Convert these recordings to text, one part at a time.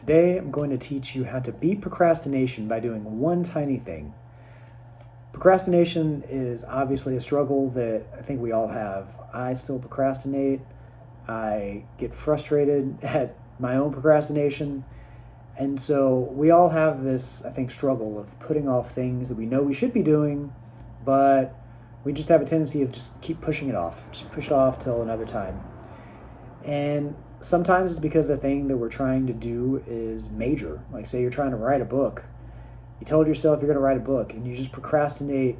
Today I'm going to teach you how to beat procrastination by doing one tiny thing. Procrastination is obviously a struggle that I think we all have. I still procrastinate. I get frustrated at my own procrastination. And so we all have this, I think, struggle of putting off things that we know we should be doing, but we just have a tendency of just keep pushing it off. Just push it off till another time. And sometimes it's because the thing that we're trying to do is major. Like, say you're trying to write a book. You told yourself you're going to write a book and you just procrastinate,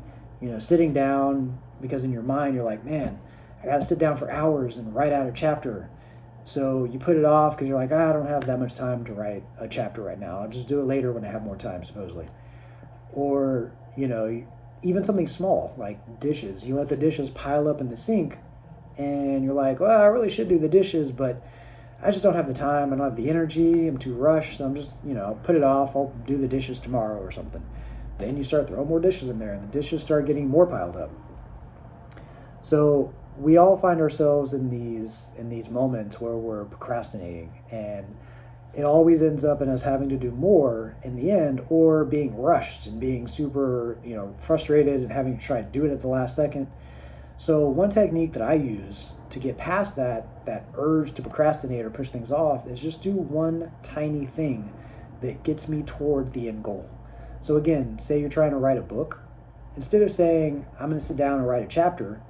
sitting down, because in your mind you're like, man, I got to sit down for hours and write out a chapter. So you put it off because you're like, I don't have that much time to write a chapter right now. I'll just do it later when I have more time, supposedly. Or, even something small like dishes. You let the dishes pile up in the sink and you're like, well, I really should do the dishes, but I just don't have the time. I don't have the energy. I'm too rushed. So I'm just, I'll put it off. I'll do the dishes tomorrow or something. Then you start throwing more dishes in there and the dishes start getting more piled up. So we all find ourselves in these moments where we're procrastinating, and it always ends up in us having to do more in the end, or being rushed and being super, frustrated and having to try to do it at the last second. So one technique that I use to get past that urge to procrastinate or push things off is just do one tiny thing that gets me toward the end goal. So again, say you're trying to write a book. Instead of saying, I'm going to sit down and write a chapter,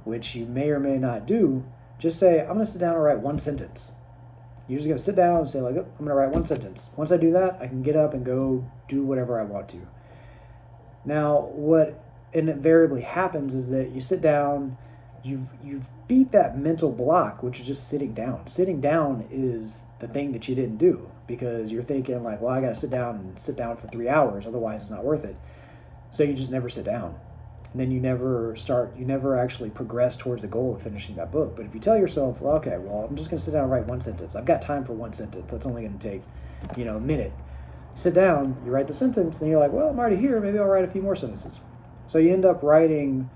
which you may or may not do, just say, I'm going to sit down and write one sentence. You're just going to sit down and say, like, oh, I'm going to write one sentence. Once I do that, I can get up and go do whatever I want to. Now, what invariably happens is that you sit down, you've beat that mental block, which is just sitting down. Sitting down is the thing that you didn't do, because you're thinking like, well, I got to sit down for 3 hours, otherwise it's not worth it. So you just never sit down. And then you never actually progress towards the goal of finishing that book. But if you tell yourself, well, okay, well, I'm just going to sit down and write one sentence. I've got time for one sentence. That's only going to take, a minute. Sit down, you write the sentence, then you're like, well, I'm already here. Maybe I'll write a few more sentences. So you end up writing,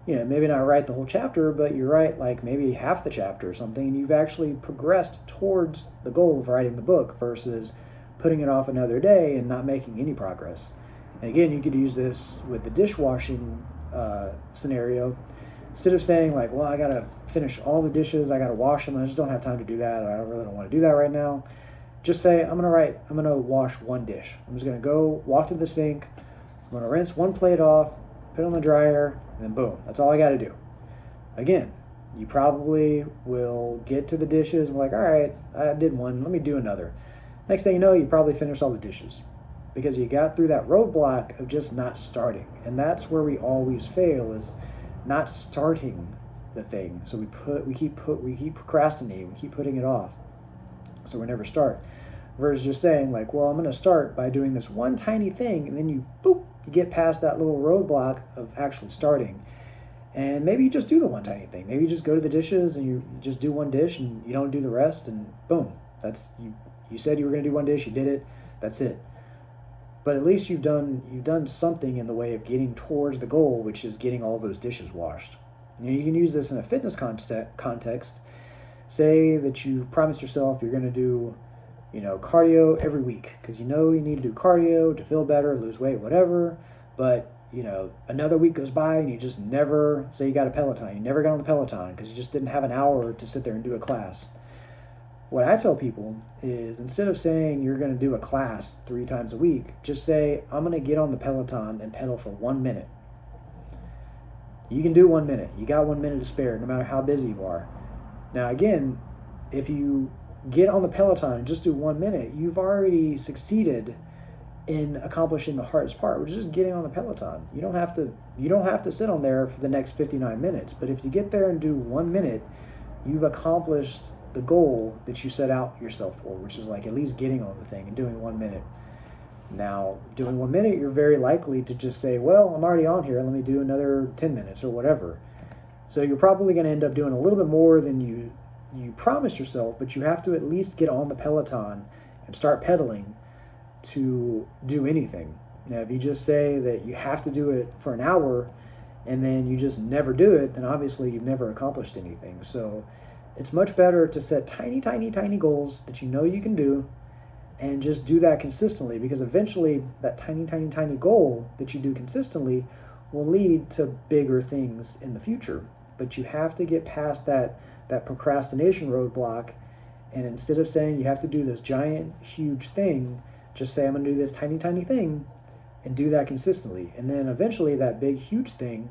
maybe not write the whole chapter, but you write like maybe half the chapter or something, and you've actually progressed towards the goal of writing the book versus putting it off another day and not making any progress. And again, you could use this with the dishwashing scenario. Instead of saying like, well, I got to finish all the dishes, I got to wash them, I just don't have time to do that, I really don't want to do that right now. Just say, I'm going to wash one dish. I'm just going to go walk to the sink, I'm going to rinse one plate off, put it on the dryer, and then boom, that's all I got to do. Again, you probably will get to the dishes and be like, all right, I did one, let me do another. Next thing you know, you probably finished all the dishes because you got through that roadblock of just not starting. And that's where we always fail, is not starting the thing. So we keep procrastinating, we keep putting it off. So we never start. Versus just saying like, well, I'm going to start by doing this one tiny thing, and then you get past that little roadblock of actually starting. And maybe you just do the one tiny thing. Maybe you just go to the dishes and you just do one dish and you don't do the rest, and boom, that's you said you were going to do one dish, you did it, that's it. But at least you've done something in the way of getting towards the goal, which is getting all those dishes washed. You can use this in a fitness context. Say that you promised yourself you're going to do cardio every week, because you need to do cardio to feel better, lose weight, whatever. But another week goes by and you just never, say you got a Peloton, you never got on the Peloton because you just didn't have an hour to sit there and do a class. What I tell people is, instead of saying you're going to do a class 3 times a week, just say, I'm going to get on the Peloton and pedal for 1 minute. You can do 1 minute. You got 1 minute to spare, no matter how busy you are. Now again, if you get on the Peloton and just do 1 minute, you've already succeeded in accomplishing the hardest part, which is just getting on the Peloton. You don't have to sit on there for the next 59 minutes. But if you get there and do 1 minute, you've accomplished the goal that you set out yourself for, which is like at least getting on the thing and doing 1 minute. Now, doing 1 minute, you're very likely to just say, well, I'm already on here, let me do another 10 minutes or whatever. So you're probably going to end up doing a little bit more than you promised yourself, but you have to at least get on the Peloton and start pedaling to do anything. Now, if you just say that you have to do it for an hour and then you just never do it, then obviously you've never accomplished anything. So it's much better to set tiny, tiny, tiny goals that you know you can do, and just do that consistently, because eventually that tiny, tiny, tiny goal that you do consistently will lead to bigger things in the future. But you have to get past that procrastination roadblock, and instead of saying you have to do this giant, huge thing, just say I'm going to do this tiny, tiny thing and do that consistently. And then eventually that big, huge thing,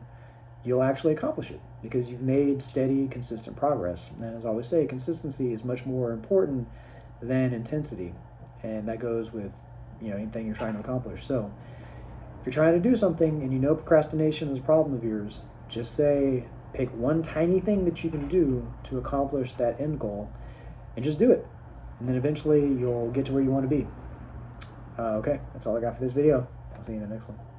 you'll actually accomplish it because you've made steady, consistent progress. And as I always say, consistency is much more important than intensity. And that goes with, anything you're trying to accomplish. So if you're trying to do something and you know procrastination is a problem of yours, just say, pick one tiny thing that you can do to accomplish that end goal and just do it. And then eventually you'll get to where you want to be. Okay, that's all I got for this video. I'll see you in the next one.